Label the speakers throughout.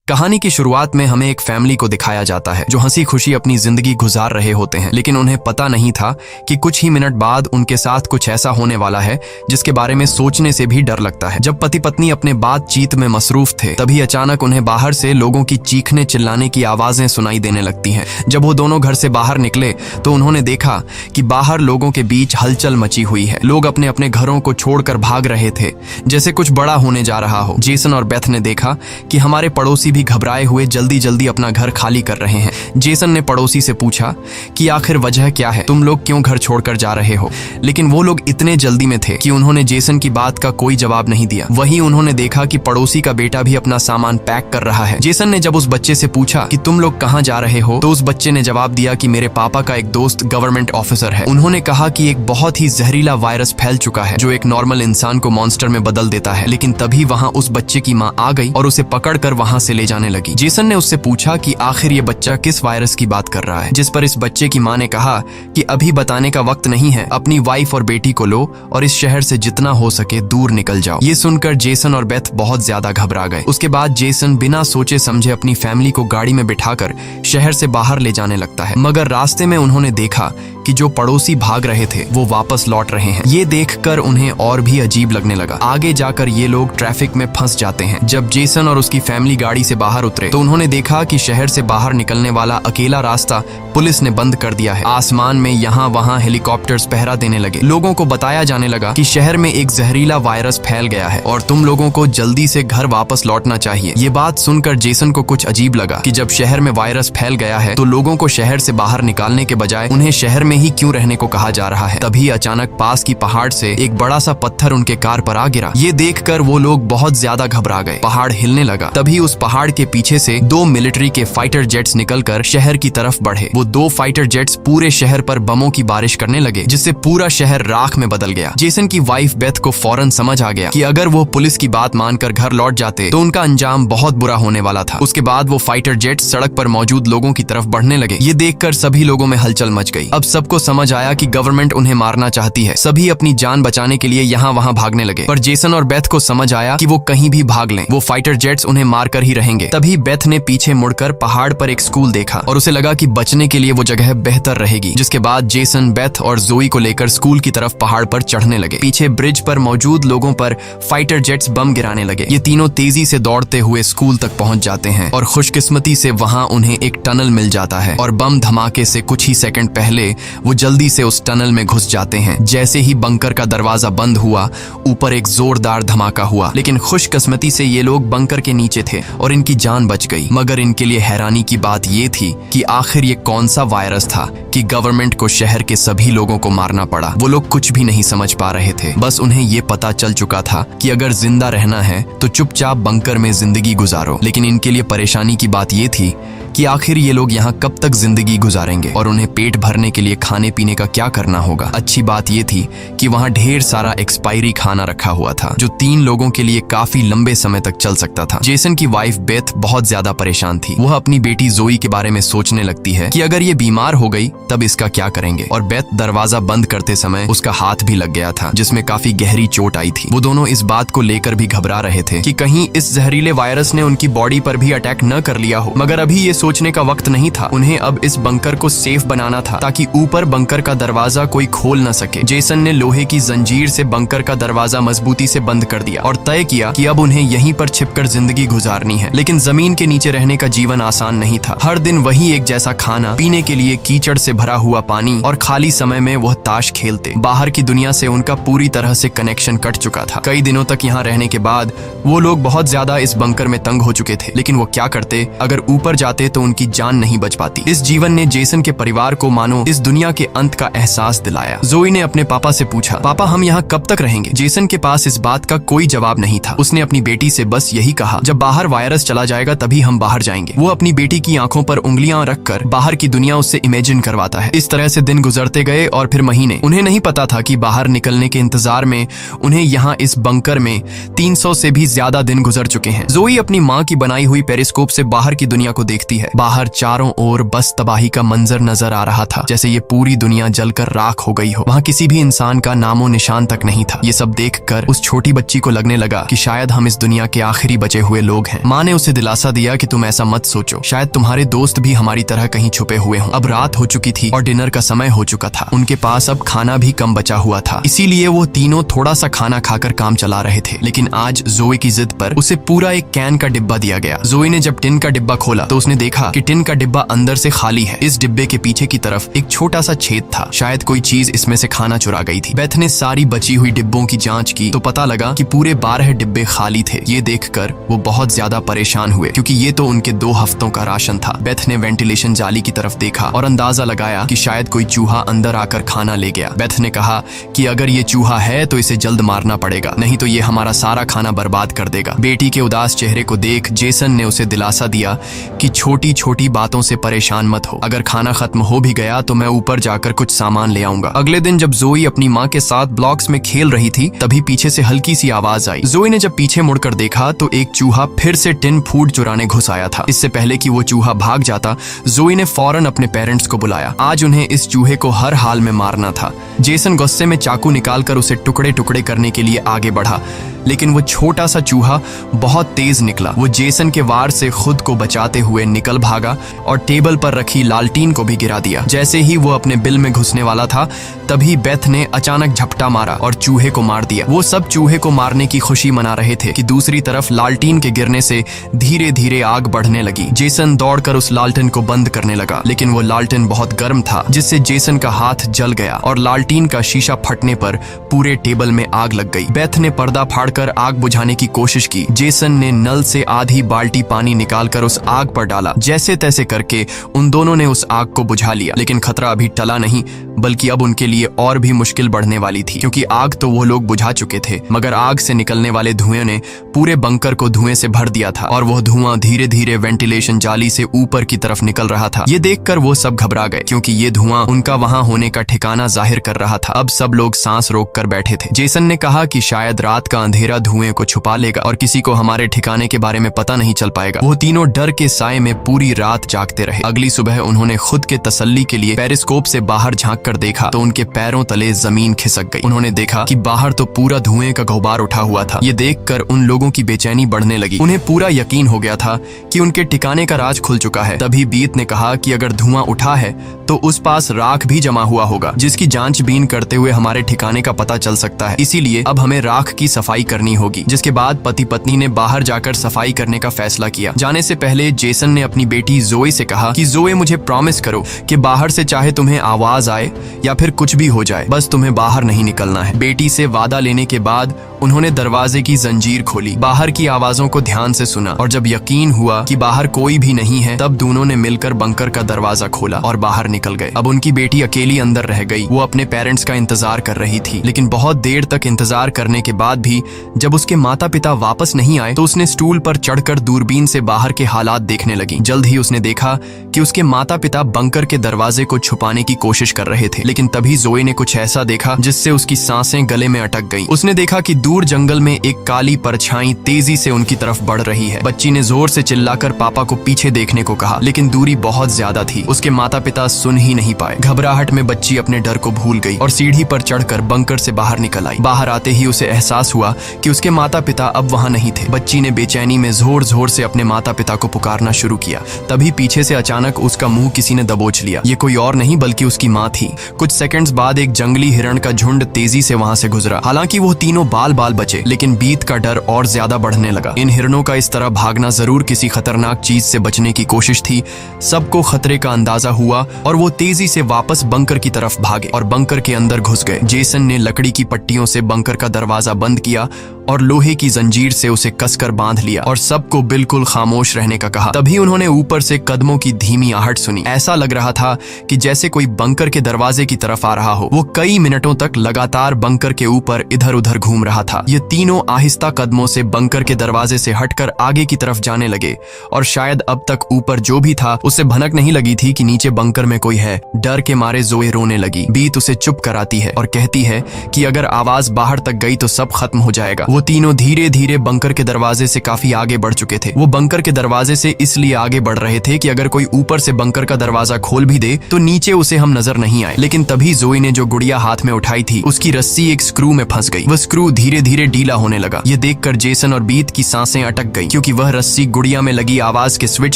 Speaker 1: कहानी की शुरुआत में हमें एक फैमिली को दिखाया जाता है जो हंसी खुशी अपनी जिंदगी गुजार रहे होते हैं, लेकिन उन्हें पता नहीं था कि कुछ ही मिनट बाद उनके साथ कुछ ऐसा होने वाला है जिसके बारे में सोचने से भी डर लगता है। जब पति पत्नी अपने बातचीत में मसरूफ थे, तभी अचानक उन्हें बाहर से लोगों की चीखने चिल्लाने की आवाजें सुनाई देने लगती हैं। जब वो दोनों घर से बाहर निकले तो उन्होंने देखा कि बाहर लोगों के बीच हलचल मची हुई है। लोग अपने अपने घरों को छोड़कर भाग रहे थे, जैसे कुछ बड़ा होने जा रहा हो। जेसन और बेथ ने देखा कि हमारे पड़ोसी भी घबराए हुए जल्दी जल्दी अपना घर खाली कर रहे हैं। जेसन ने पड़ोसी से पूछा कि आखिर वजह क्या है, तुम लोग क्यों घर छोड़कर जा रहे हो? लेकिन वो लोग इतने जल्दी में थे कि उन्होंने जेसन की बात का कोई जवाब नहीं दिया। वहीं उन्होंने देखा कि पड़ोसी का बेटा भी अपना सामान पैक कर रहा है। जेसन ने जब उस बच्चे से पूछा कि तुम लोग कहाँ जा रहे हो, तो उस बच्चे ने जवाब दिया कि मेरे पापा का एक दोस्त गवर्नमेंट ऑफिसर है। उन्होंने कहा कि एक बहुत ही जहरीला वायरस फैल चुका है जो एक नॉर्मल इंसान को मॉन्स्टर में बदल देता है। लेकिन तभी वहाँ उस बच्चे की माँ आ गई और उसे पकड़कर वहाँ से ले जाने लगी। जेसन ने उससे पूछा कि आखिर ये बच्चा किस वायरस की बात कर रहा है, जिस पर इस बच्चे की माँ ने कहा कि अभी बताने का वक्त नहीं है, अपनी वाइफ और बेटी को लो और इस शहर से जितना हो सके दूर निकल जाओ। ये सुनकर जेसन और बेथ बहुत ज्यादा घबरा गए। उसके बाद जेसन बिना सोचे समझे अपनी फैमिली को गाड़ी में बिठाकर शहर से बाहर ले जाने लगता है। मगर रास्ते में उन्होंने देखा कि जो पड़ोसी भाग रहे थे वो वापस लौट रहे हैं। ये देखकर उन्हें और भी अजीब लगने लगा। आगे जाकर ये लोग ट्रैफिक में फंस जाते हैं। जब जेसन और उसकी फैमिली गाड़ी से बाहर उतरे तो उन्होंने देखा कि शहर से बाहर निकलने वाला अकेला रास्ता पुलिस ने बंद कर दिया है। आसमान में यहाँ वहाँ हेलीकॉप्टर्स पहरा देने लगे। लोगों को बताया जाने लगा कि शहर में एक जहरीला वायरस फैल गया है और तुम लोगों को जल्दी से घर वापस लौटना चाहिए। ये बात सुनकर जेसन को कुछ अजीब लगा कि जब शहर में वायरस फैल गया है तो लोगों को शहर से बाहर निकालने के बजाय उन्हें शहर में ही क्यों रहने को कहा जा रहा है। तभी अचानक पास की पहाड़ से एक बड़ा सा पत्थर उनके कार पर आ गिरा। ये देखकर वो लोग बहुत ज्यादा घबरा गए। पहाड़ हिलने लगा। तभी उस पहाड़ के पीछे से दो मिलिट्री के फाइटर जेट्स निकलकर शहर की तरफ बढ़े। वो दो फाइटर जेट्स पूरे शहर पर बमों की बारिश करने लगे, जिससे पूरा शहर राख में बदल गया। जेसन की वाइफ बेथ को फौरन समझ आ गया कि अगर वो पुलिस की बात मानकर घर लौट जाते तो उनका अंजाम बहुत बुरा होने वाला था। उसके बाद वो फाइटर जेट्स सड़क पर मौजूद लोगों की तरफ बढ़ने लगे। ये देखकर सभी लोगों में हलचल मच गई। अब सबको समझ आया कि गवर्नमेंट उन्हें मारना चाहती है। सभी अपनी जान बचाने के लिए यहाँ वहाँ भागने लगे, पर जेसन और बेथ को समझ आया कि वो कहीं भी भाग लें, वो फाइटर जेट्स उन्हें मारकर ही रहेंगे। तभी बेथ ने पीछे मुड़कर पहाड़ पर एक स्कूल देखा और उसे लगा कि बचने के लिए वो जगह बेहतर रहेगी। जिसके बाद जेसन बेथ और जोई को लेकर स्कूल की तरफ पहाड़ पर चढ़ने लगे। पीछे ब्रिज पर मौजूद लोगों पर फाइटर जेट्स बम गिराने लगे। ये तीनों तेजी से दौड़ते हुए स्कूल तक पहुंच जाते हैं और खुशकिस्मती से वहां उन्हें एक टनल मिल जाता है और बम धमाके से कुछ ही सेकंड पहले वो जल्दी से उस टनल में घुस जाते हैं। जैसे ही बंकर का दरवाजा बंद हुआ, ऊपर एक जोरदार धमाका हुआ, लेकिन खुशकिस्मती से ये लोग बंकर के नीचे थे और इनकी जान बच गई। मगर इनके लिए हैरानी की बात ये थी कि आखिर ये कौन सा वायरस था कि गवर्नमेंट को शहर के सभी लोगों को मारना पड़ा। वो लोग कुछ भी नहीं समझ पा रहे थे। बस उन्हें ये पता चल चुका था कि अगर जिंदा रहना है तो चुपचाप बंकर में जिंदगी गुजारो। लेकिन इनके लिए परेशानी की बात ये थी कि आखिर ये लोग यहाँ कब तक जिंदगी गुजारेंगे और उन्हें पेट भरने के लिए खाने पीने का क्या करना होगा। अच्छी बात ये थी कि वहाँ ढेर सारा एक्सपायरी खाना रखा हुआ था जो 3 लोगों के लिए काफी लंबे समय तक चल सकता था। जेसन की वाइफ बेथ बहुत ज्यादा परेशान थी। वह अपनी बेटी जोई के बारे में सोचने लगती है कि अगर ये बीमार हो गई तब इसका क्या करेंगे। और बेथ दरवाजा बंद करते समय उसका हाथ भी लग गया था, जिसमें काफी गहरी चोट आई थी। वो दोनों इस बात को लेकर भी घबरा रहे थे कि कहीं इस जहरीले वायरस ने उनकी बॉडी पर भी अटैक न कर लिया हो। मगर अभी ये सोचने का वक्त नहीं था। उन्हें अब इस बंकर को सेफ बनाना था ताकि ऊपर बंकर का दरवाजा कोई खोल न सके। जेसन ने लोहे की जंजीर से बंकर का दरवाजा मजबूती से बंद कर दिया और तय किया कि अब उन्हें यहीं पर छिपकर जिंदगी गुजारनी है। लेकिन जमीन के नीचे रहने का जीवन आसान नहीं था। हर दिन वही एक जैसा खाना, पीने के लिए कीचड़ से भरा हुआ पानी और खाली समय में वह ताश खेलते। बाहर की दुनिया से उनका पूरी तरह से कनेक्शन कट चुका था। कई दिनों तक यहाँ रहने के बाद वो लोग बहुत ज्यादा इस बंकर में तंग हो चुके थे। लेकिन वो क्या करते? अगर ऊपर जाते तो उनकी जान नहीं बच पाती। इस जीवन ने जेसन के परिवार को मानो इस दुनिया के अंत का एहसास दिलाया। जोई ने अपने पापा से पूछा, पापा हम यहाँ कब तक रहेंगे? जेसन के पास इस बात का कोई जवाब नहीं था। उसने अपनी बेटी से बस यही कहा, जब बाहर वायरस चला जाएगा तभी हम बाहर जाएंगे। वो अपनी बेटी की आंखों पर उंगलियां रखकर बाहर की दुनिया उससे इमेजिन करवाता है। इस तरह से दिन गुजरते गए और फिर महीने। उन्हें नहीं पता था कि बाहर निकलने के इंतजार में उन्हें यहाँ इस बंकर में 300 से भी ज्यादा दिन गुजर चुके हैं। जोई अपनी माँ की बनाई हुई पेरिस्कोप से बाहर की दुनिया को देखती है है। बाहर चारों ओर बस तबाही का मंजर नजर आ रहा था, जैसे ये पूरी दुनिया जलकर राख हो गई हो। वहाँ किसी भी इंसान का नामो निशान तक नहीं था। ये सब देखकर उस छोटी बच्ची को लगने लगा कि शायद हम इस दुनिया के आखिरी बचे हुए लोग हैं। माँ ने उसे दिलासा दिया कि तुम ऐसा मत सोचो, शायद तुम्हारे दोस्त भी हमारी तरह कहीं छुपे हुए हों। अब रात हो चुकी थी और डिनर का समय हो चुका था। उनके पास अब खाना भी कम बचा हुआ था, इसीलिए वो तीनों थोड़ा सा खाना खाकर काम चला रहे थे। लेकिन आज जोए की जिद पर उसे पूरा एक कैन का डिब्बा दिया गया। जोए ने जब टिन का डिब्बा खोला तो उसने देखा कि टिन का डिब्बा अंदर से खाली है। इस डिब्बे के पीछे की तरफ एक छोटा सा छेद था, शायद कोई चीज इसमें से खाना चुरा गई थी। बेथ ने सारी बची हुई डिब्बों की जांच की तो पता लगा कि पूरे 12 डिब्बे खाली थे। ये देखकर वो बहुत ज्यादा परेशान हुए, क्योंकि ये तो उनके 2 हफ्तों का राशन था। बेथ ने वेंटिलेशन जाली की तरफ देखा और अंदाजा लगाया कि शायद कोई चूहा अंदर आकर खाना ले गया। बेथ ने कहा कि अगर ये चूहा है तो इसे जल्द मारना पड़ेगा, नहीं तो ये हमारा सारा खाना बर्बाद कर देगा। बेटी के उदास चेहरे को देख जेसन ने उसे दिलासा दिया कि छोटी छोटी बातों से परेशान मत हो, अगर खाना खत्म हो भी गया तो मैं ऊपर जाकर कुछ सामान ले आऊंगा। अगले दिन जब जोई अपनी माँ के साथ ब्लॉक्स में खेल रही थी तभी पीछे से हल्की सी आवाज आई। जोई ने जब पीछे मुड़कर देखा तो एक चूहा फिर से टिन फूड चुराने घुस आया था। इससे पहले कि वो चूहा भाग जाता, जोई ने फौरन अपने पेरेंट्स को बुलाया। आज उन्हें इस चूहे को हर हाल में मारना था। जेसन गुस्से में चाकू निकालकर उसे टुकड़े टुकड़े करने के लिए आगे बढ़ा, लेकिन वो छोटा सा चूहा बहुत तेज निकला। वो जेसन के वार से खुद को बचाते हुए निकल भागा और टेबल पर रखी लालटीन को भी गिरा दिया। जैसे ही वो अपने बिल में घुसने वाला था तभी बेथ ने अचानक झपटा मारा और चूहे को मार दिया। वो सब चूहे को मारने की खुशी मना रहे थे कि दूसरी तरफ लालटीन के गिरने से धीरे धीरे आग बढ़ने लगी। जेसन दौड़कर उस लालटेन को बंद करने लगा, लेकिन वो लालटेन बहुत गर्म था, जिससे जेसन का हाथ जल गया और लालटीन का शीशा फटने पर पूरे टेबल में आग लग गई। बेथ ने पर्दा फाड़कर आग बुझाने की कोशिश की। जेसन ने नल से आधी बाल्टी पानी निकालकर उस आग पर डाला। जैसे तैसे करके उन दोनों ने उस आग को बुझा लिया, लेकिन खतरा अभी टला नहीं, बल्कि अब उनके लिए और भी मुश्किल बढ़ने वाली थी, क्योंकि आग तो वो लोग बुझा चुके थे, मगर आग से निकलने वाले धुएं ने पूरे बंकर को धुएं से भर दिया था और वह धुआं धीरे धीरे वेंटिलेशन जाली से ऊपर की तरफ निकल रहा था। ये देखकर वो सब घबरा गए, क्योंकि ये धुआं उनका वहां होने का ठिकाना जाहिर कर रहा था। अब सब लोग सांस रोककर बैठे थे। जेसन ने कहा कि शायद रात का अंधेरा धुएं को छुपा लेगा और किसी को हमारे ठिकाने के बारे में पता नहीं चल पाएगा। वो तीनों डर के साए में पूरी रात जागते रहे। अगली सुबह उन्होंने खुद के तसल्ली के लिए पेरिस्कोप से बाहर झांक कर देखा तो उनके पैरों तले जमीन खिसक गई। उन्होंने देखा कि बाहर तो पूरा धुएं का गुबार उठा हुआ था। ये देखकर उन लोगों की बेचैनी बढ़ने लगी। उन्हें पूरा यकीन हो गया था कि उनके ठिकाने का राज खुल चुका है। तभी बीत ने कहा कि अगर धुआं उठा है तो उस पास राख भी जमा हुआ होगा, जिसकी जांचबीन करते हुए हमारे ठिकाने का पता चल सकता है। इसीलिए अब हमें राख की सफाई करनी होगी। जिसके बाद पति पत्नी ने बाहर जाकर सफाई करने का फैसला किया। जाने से पहले जेसन ने अपनी बेटी जोए से कहा कि जोए, मुझे प्रॉमिस करो कि बाहर से चाहे तुम्हें आवाज आए या फिर कुछ भी हो जाए, बस तुम्हें बाहर नहीं निकलना है। बेटी से वादा लेने के बाद उन्होंने दरवाजे की जंजीर खोली, बाहर की आवाजों को ध्यान से सुना और जब यकीन हुआ कि बाहर कोई भी नहीं है तब दोनों ने मिलकर बंकर का दरवाजा खोला और बाहर निकल गए। अब उनकी बेटी अकेली अंदर रह गई। वो अपने पेरेंट्स का इंतजार कर रही थी, लेकिन बहुत देर तक इंतजार करने के बाद भी जब उसके माता पिता वापस नहीं आए तो उसने स्टूल पर चढ़कर दूरबीन से बाहर के हालात देखने लगी। जल्द ही उसने देखा कि उसके माता पिता बंकर के दरवाजे को छुपाने की कोशिश कर रहे थे, लेकिन तभी जोए ने कुछ ऐसा देखा जिससे उसकी सांसें गले में अटक गईं। उसने देखा कि दूर जंगल में एक काली परछाई तेजी से उनकी तरफ बढ़ रही है। बच्ची ने जोर से चिल्लाकर पापा को पीछे देखने को कहा, लेकिन दूरी बहुत ज्यादा थी। उसके माता पिता सुन ही नहीं पाए। घबराहट में बच्ची अपने डर को भूल गई और सीढ़ी पर चढ़कर बंकर से बाहर निकल आई। बाहर आते ही उसे एहसास हुआ कि उसके माता पिता अब वहां नहीं थे। बच्ची ने बेचैनी में जोर जोर से अपने माता पिता को पुकारना शुरू किया। तभी पीछे से अचानक उसका मुंह किसी ने दबोच लिया। ये कोई और नहीं बल्कि उसकी माँ थी। कुछ सेकंड्स बाद एक जंगली हिरण का झुंड तेजी से वहां से गुजरा। हालांकि वो तीनों बाल बाल बचे, लेकिन बीत का डर और ज्यादा बढ़ने लगा। इन हिरणों का इस तरह भागना जरूर किसी खतरनाक चीज से बचने की कोशिश थी। सबको खतरे का अंदाजा हुआ और वो तेजी से वापस बंकर की तरफ भागे और बंकर के अंदर घुस गए। जेसन ने लकड़ी की पट्टियों से बंकर का दरवाजा बंद किया और लोहे की जंजीर से उसे कसकर बांध लिया और सबको बिल्कुल खामोश रहने का कहा। तभी उन्होंने ऊपर से कदमों की धीमी आहट सुनी। ऐसा लग रहा था कि जैसे कोई बंकर के दरवाजे की तरफ आ रहा हो। वो कई मिनटों तक लगातार बंकर के ऊपर इधर उधर घूम रहा था। ये तीनों आहिस्ता कदमों से बंकर के दरवाजे से हटकर आगे की तरफ जाने लगे और शायद अब तक ऊपर जो भी था उसे भनक नहीं लगी थी कि नीचे बंकर में कोई है। डर के मारे जोए रोने लगी। बीत उसे चुप कराती है और कहती है कि अगर आवाज बाहर तक गई तो सब खत्म हो जाए। जाएगा। वो तीनों धीरे धीरे बंकर के दरवाजे से काफी आगे बढ़ चुके थे। वो बंकर के दरवाजे से इसलिए आगे बढ़ रहे थे कि अगर कोई ऊपर से बंकर का दरवाजा खोल भी दे तो नीचे उसे हम नजर नहीं आए। लेकिन तभी जोई ने जो गुड़िया हाथ में उठाई थी उसकी रस्सी एक स्क्रू में फंस गई। वह स्क्रू धीरे धीरे ढीला होने लगा। ये देखकर जेसन और बीत की सांसें अटक गई, क्योंकि वह रस्सी गुड़िया में लगी आवाज के स्विच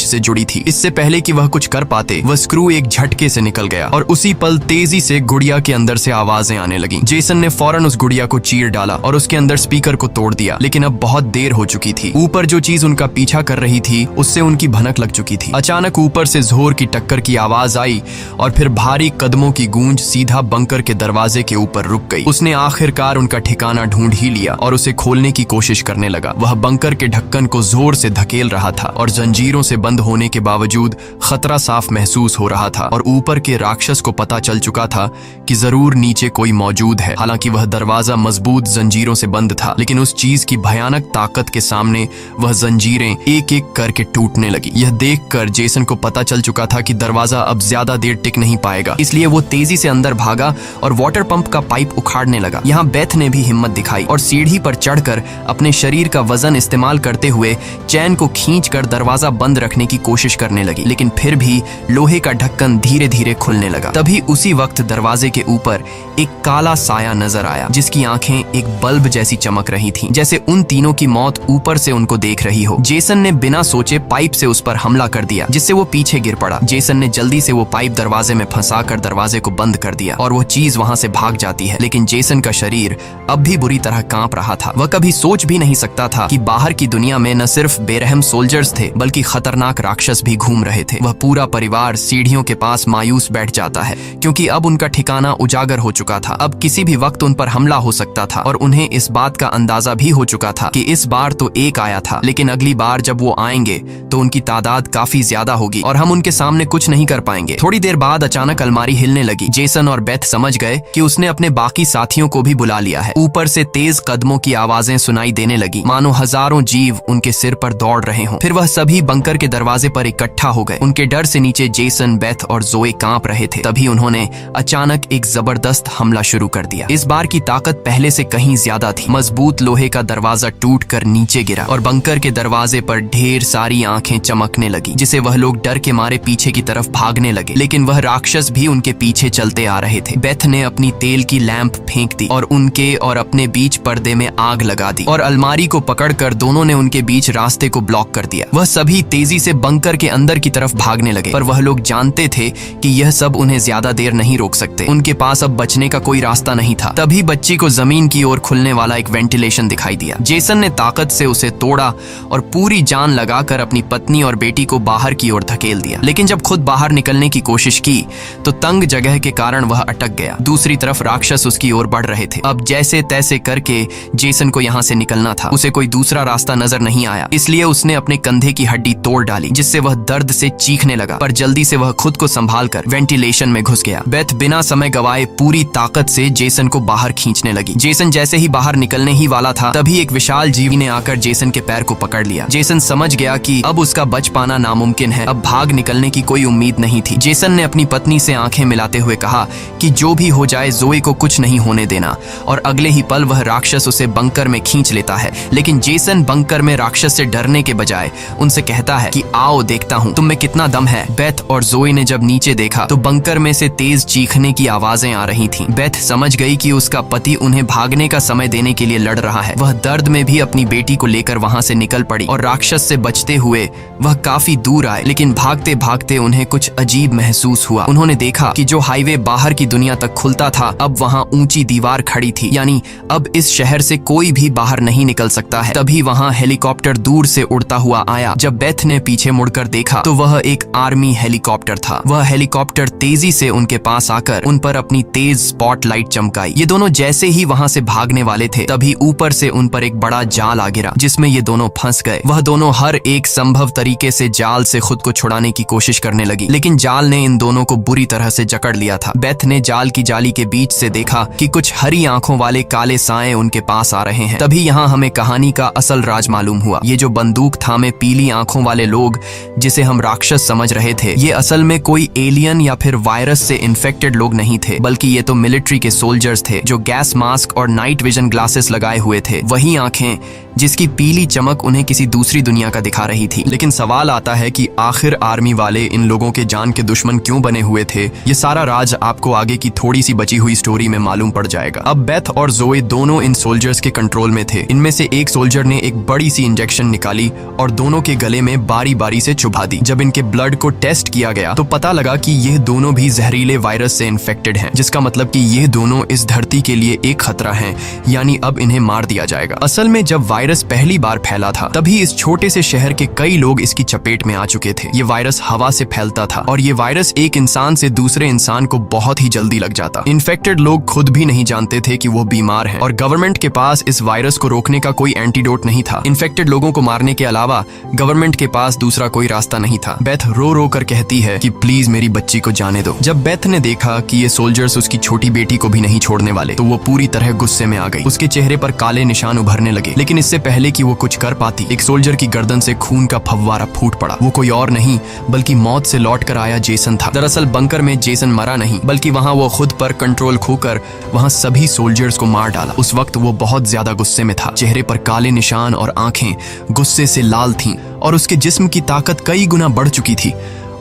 Speaker 1: से जुड़ी थी। इससे पहले कि वह कुछ कर पाते, वह स्क्रू एक झटके से निकल गया और उसी पल तेजी से गुड़िया के अंदर से आवाजें आने लगी। जेसन ने फौरन उस गुड़िया को चीर डाला और उसके अंदर स्पीकर को तोड़ दिया। लेकिन अब बहुत देर हो चुकी थी। ऊपर जो चीज उनका पीछा कर रही थी उससे उनकी भनक लग चुकी थी। अचानक ऊपर से जोर की टक्कर की आवाज आई और फिर भारी कदमों की गूंज सीधा बंकर के दरवाजे के ऊपर रुक गई। उसने आखिरकार उनका ठिकाना ढूंढ ही लिया और उसे खोलने की कोशिश करने लगा। वह बंकर के ढक्कन को जोर से धकेल रहा था और जंजीरों से बंद होने के बावजूद खतरा साफ महसूस हो रहा था। और ऊपर के राक्षस को पता चल चुका था कि जरूर नीचे कोई मौजूद है। हालांकि वह दरवाजा मजबूत जंजीरों से बंद था, लेकिन उस चीज की भयानक ताकत के सामने वह जंजीरें एक एक करके टूटने लगी। यह देखकर जेसन को पता चल चुका था कि दरवाजा अब ज्यादा देर टिक नहीं पाएगा। इसलिए वो तेजी से अंदर भागा और वाटर पंप का पाइप उखाड़ने लगा। यहाँ बेथ ने भी हिम्मत दिखाई और सीढ़ी पर चढ़कर अपने शरीर का वजन इस्तेमाल करते हुए चैन को खींचकर दरवाजा बंद रखने की कोशिश करने लगी। लेकिन फिर भी लोहे का ढक्कन धीरे धीरे खुलने लगा। तभी उसी वक्त दरवाजे के ऊपर एक काला साया नजर आया, जिसकी आंखें एक बल्ब जैसी चमक रही थीं, जैसे उन तीनों की मौत ऊपर से उनको देख रही हो। जेसन ने बिना सोचे पाइप से उस पर हमला कर दिया, जिससे वो पीछे गिर पड़ा। जेसन ने जल्दी से वो पाइप दरवाजे में फंसाकर दरवाजे को बंद कर दिया और वो चीज वहां से भाग जाती है। लेकिन जेसन का शरीर अब भी बुरी तरह कांप रहा था। वह कभी सोच भी नहीं सकता था कि बाहर की दुनिया में न सिर्फ बेरहम सोल्जर्स थे, बल्कि खतरनाक राक्षस भी घूम रहे थे। वह पूरा परिवार सीढ़ियों के पास मायूस बैठ जाता है, क्योंकि अब उनका ठिकाना उजागर हो चुका था। अब किसी भी वक्त उन पर हमला हो सकता था और उन्हें इस बात का अंदाजा भी हो चुका था कि इस बार तो एक आया था, लेकिन अगली बार जब वो आएंगे तो उनकी तादाद काफी ज्यादा होगी और हम उनके सामने कुछ नहीं कर पाएंगे। थोड़ी देर बाद अचानक अलमारी हिलने लगी। जेसन और बेथ समझ गए कि उसने अपने बाकी साथियों को भी बुला लिया है। ऊपर से तेज कदमों की आवाजें सुनाई देने लगी, मानो हजारों जीव उनके सिर पर दौड़ रहे हों। फिर वह सभी बंकर के दरवाजे पर इकट्ठा हो गए। उनके डर से नीचे जेसन, बेथ और जोए कांप रहे थे। तभी उन्होंने अचानक एक जबरदस्त हमला शुरू कर दिया। इस बार की ताकत पहले से कहीं ज्यादा थी। मजबूत लोहे का दरवाजा टूटकर नीचे गिरा और बंकर के दरवाजे पर ढेर सारी आंखें चमकने लगी, जिसे वह लोग डर के मारे पीछे की तरफ भागने लगे। लेकिन वह राक्षस भी उनके पीछे चलते आ रहे थे। बेथ ने अपनी तेल की लैंप फेंक दी और उनके और अपने बीच पर्दे में आग लगा दी और अलमारी को पकड़कर दोनों ने उनके बीच रास्ते को ब्लॉक कर दिया। वह सभी तेजी से बंकर के अंदर की तरफ भागने लगे, पर वह लोग जानते थे कि यह सब उन्हें ज्यादा देर नहीं रोक सकते। उनके पास अब बचने का कोई रास्ता नहीं था। तभी बच्ची को जमीन की ओर खुलने वाला एक वेंटिलेशन दिखाई दिया। जेसन ने ताकत से उसे तोड़ा और पूरी जान लगाकर अपनी पत्नी और बेटी को बाहर की ओर धकेल दिया। लेकिन जब खुद बाहर निकलने की कोशिश की तो तंग जगह के कारण वह अटक गया। दूसरी तरफ राक्षस उसकी ओर बढ़ रहे थे। अब जैसे तैसे करके जेसन को यहाँ से निकलना था। उसे कोई दूसरा रास्ता नजर नहीं आया, इसलिए उसने अपने कंधे की हड्डी तोड़ डाली, जिससे वह दर्द से चीखने लगा। पर जल्दी से वह खुद को संभालकर वेंटिलेशन में घुस गया। बेथ बिना समय गवाए पूरी ताकत से जेसन को बाहर खींचने लगी। जेसन जैसे ही बाहर निकलने ही वाला था, तभी एक विशाल जीवी ने आकर जेसन के पैर को पकड़ लिया। जेसन समझ गया कि अब उसका बच पाना नामुमकिन है। अब भाग निकलने की कोई उम्मीद नहीं थी। जेसन ने अपनी पत्नी से आंखें मिलाते हुए कहा कि जो भी हो जाए जोए को कुछ नहीं होने देना, और अगले ही पल वह राक्षस उसे बंकर में खींच लेता है। लेकिन जेसन बंकर में राक्षस से डरने के बजाय उनसे कहता है कि आओ देखता हूँ तुम में कितना दम है। बेथ और जोए ने जब नीचे देखा तो बंकर में से तेज चीखने की आवाजें आ रही थीं। बेथ समझ गई कि उसका पति उन्हें भागने का समय देने के लिए लड़ रहा है। वह दर्द में भी अपनी बेटी को लेकर वहां से निकल पड़ी और राक्षस से बचते हुए वह काफी दूर आए। लेकिन भागते भागते उन्हें कुछ अजीब महसूस हुआ। उन्होंने देखा कि जो हाईवे बाहर की दुनिया तक खुलता था, अब वहां ऊंची दीवार खड़ी थी, यानी अब इस शहर से कोई भी बाहर नहीं निकल सकता है। तभी वहां हेलीकॉप्टर दूर से उड़ता हुआ आया। जब बेथ ने पीछे मुड़कर देखा तो वह एक आर्मी हेलीकॉप्टर था। वह हेलीकॉप्टर तेजी से उनके पास आकर उन पर अपनी तेज स्पॉटलाइट चमकाई। ये दोनों जैसे ही वहां से भागने वाले थे, तभी ऊपर से उन पर एक बड़ा जाल आ गिरा, जिसमें ये दोनों फंस गए। वह दोनों हर एक संभव तरीके से जाल से खुद को छुड़ाने की कोशिश करने लगी, लेकिन जाल ने इन दोनों को बुरी तरह से जकड़ लिया था। बेथ ने जाल की जाली के बीच से देखा कि कुछ हरी आंखों वाले काले साए उनके पास आ रहे हैं। तभी यहाँ हमें कहानी का असल राज मालूम हुआ। ये जो बंदूक थामे पीली आंखों वाले लोग, जिसे हम राक्षस समझ रहे थे, ये असल में कोई एलियन या फिर वायरस से इन्फेक्टेड लोग नहीं थे, बल्कि ये तो मिलिट्री के सोल्जर्स थे जो गैस मास्क और नाइट विजन ग्लासेस लगाए हुए थे, वही आंखें जिसकी पीली चमक उन्हें किसी दूसरी दुनिया का दिखा रही थी। लेकिन सवाल आता है कि आखिर आर्मी वाले इन लोगों के जान के दुश्मन क्यों बने हुए थे। ये सारा राज आपको आगे की थोड़ी सी बची हुई स्टोरी में मालूम पड़ जाएगा। अब बेथ और जोए दोनों इन सोल्जर्स के कंट्रोल में थे। इनमें से एक सोल्जर ने एक बड़ी सी इंजेक्शन निकाली और दोनों के गले में बारी बारी से चुभा दी। जब इनके ब्लड को टेस्ट किया गया तो पता लगा कि ये दोनों भी जहरीले वायरस से इन्फेक्टेड हैं, जिसका मतलब कि ये दोनों इस धरती के लिए एक खतरा हैं, यानी अब इन्हें मार दिया जाएगा। असल में जब वायरस पहली बार फैला था तभी इस छोटे से शहर के कई लोग इसकी चपेट में आ चुके थे। ये वायरस हवा से फैलता था और ये वायरस एक इंसान से दूसरे इंसान को बहुत ही जल्दी लग जाता। इन्फेक्टेड लोग खुद भी नहीं जानते थे कि वो बीमार हैं और गवर्नमेंट के पास इस वायरस को रोकने का कोई एंटीडोट नहीं था। इन्फेक्टेड लोगों को मारने के अलावा गवर्नमेंट के पास दूसरा कोई रास्ता नहीं था। बेथ रो रो कर कहती है कि प्लीज मेरी बच्ची को जाने दो। जब बेथ ने देखा कि ये सोल्जर्स उसकी छोटी बेटी को भी नहीं छोड़ने वाले तो वो पूरी तरह गुस्से में आ गई। उसके चेहरे पर काले निशान उभरने लगे, लेकिन इससे पहले कि वो कुछ कर पाती एक सोल्जर की गर्दन से खून का फव्वारा फूट पड़ा। वो कोई और नहीं बल्कि मौत से लौट कर आया जेसन था। दरअसल बंकर में जेसन मरा नहीं बल्कि वहां वो खुद पर कंट्रोल खोकर वहां सभी सोल्जर्स को मार डाला। उस वक्त वो बहुत ज्यादा गुस्से में था। चेहरे पर काले निशान और आंखें गुस्से से लाल थीं और उसके जिस्म की ताकत कई गुना बढ़ चुकी थी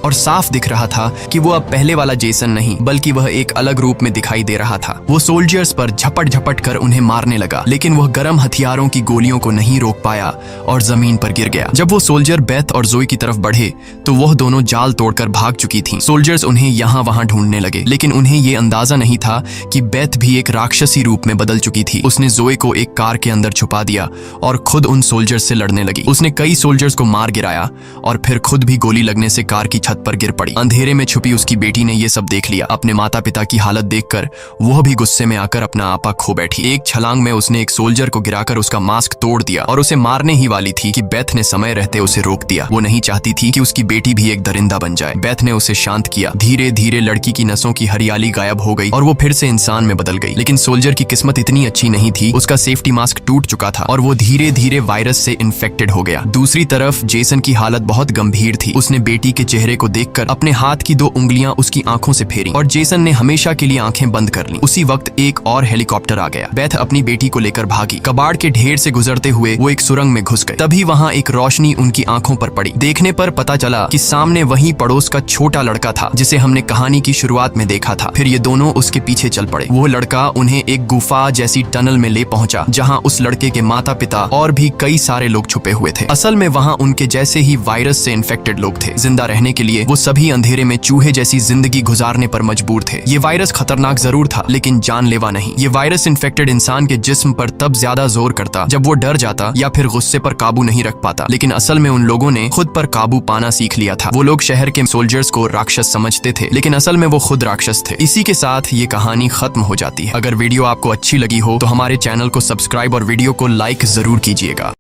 Speaker 1: और साफ दिख रहा था कि वो अब पहले वाला जेसन नहीं बल्कि वह एक अलग रूप में दिखाई दे रहा था। वो सोल्जर्स पर झपट झपट कर उन्हें मारने लगा, लेकिन वह गर्म हथियारों की गोलियों को नहीं रोक पाया और जमीन पर गिर गया। जब वो सोल्जर बेथ और जोई की तरफ बढ़े तो वह दोनों जाल तोड़कर भाग चुकी थीं। सोल्जर्स उन्हें यहाँ वहां ढूंढने लगे, लेकिन उन्हें ये अंदाजा नहीं था कि बेथ भी एक राक्षसी रूप में बदल चुकी थी। उसने जोई को एक कार के अंदर छुपा दिया और खुद उन सोल्जर्स से लड़ने लगी। उसने कई सोल्जर्स को मार गिराया और फिर खुद भी गोली लगने से कार की छत पर गिर पड़ी। अंधेरे में छुपी उसकी बेटी ने यह सब देख लिया। अपने माता पिता की हालत देखकर वह भी गुस्से में आकर अपना आपा खो बैठी। एक छलांग में उसने एक सोल्जर को गिराकर उसका मास्क तोड़ दिया और उसे मारने ही वाली थी कि बेथ ने समय रहते उसे रोक दिया। वो नहीं चाहती थी कि उसकी बेटी भी एक दरिंदा बन जाए। बेथ ने उसे शांत किया। धीरे धीरे लड़की की नसों की हरियाली गायब हो गई और वो फिर से इंसान में बदल गई। लेकिन सोल्जर की किस्मत इतनी अच्छी नहीं थी। उसका सेफ्टी मास्क टूट चुका था और वो धीरे धीरे वायरस से इन्फेक्टेड हो गया। दूसरी तरफ जेसन की हालत बहुत गंभीर थी। उसने बेटी के चेहरे को देखकर अपने हाथ की 2 उंगलियां उसकी आंखों से फेरी और जेसन ने हमेशा के लिए आंखें बंद कर लीं। उसी वक्त एक और हेलीकॉप्टर आ गया। बेथ अपनी बेटी को लेकर भागी। कबाड़ के ढेर से गुजरते हुए वो एक सुरंग में घुस गए। तभी वहां एक रोशनी उनकी आंखों पर पड़ी। देखने पर पता चला कि सामने वही पड़ोस का छोटा लड़का था जिसे हमने कहानी की शुरुआत में देखा था। फिर ये दोनों उसके पीछे चल पड़े। वो लड़का उन्हें एक गुफा जैसी टनल में ले पहुंचा जहां उस लड़के के माता पिता और भी कई सारे लोग छुपे हुए थे। असल में वहां उनके जैसे ही वायरस से इन्फेक्टेड लोग थे। जिंदा रहने के लिए वो सभी अंधेरे में चूहे जैसी जिंदगी गुजारने पर मजबूर थे। ये वायरस खतरनाक जरूर था लेकिन जानलेवा नहीं। ये वायरस इन्फेक्टेड इंसान के जिस्म पर तब ज्यादा जोर करता जब वो डर जाता या फिर गुस्से पर काबू नहीं रख पाता। लेकिन असल में उन लोगों ने खुद पर काबू पाना सीख लिया था। वो लोग शहर के सोल्जर्स को राक्षस समझते थे लेकिन असल में वो खुद राक्षस थे। इसी के साथ ये कहानी खत्म हो जाती है। अगर वीडियो आपको अच्छी लगी हो तो हमारे चैनल को सब्सक्राइब और वीडियो को लाइक जरूर कीजिएगा।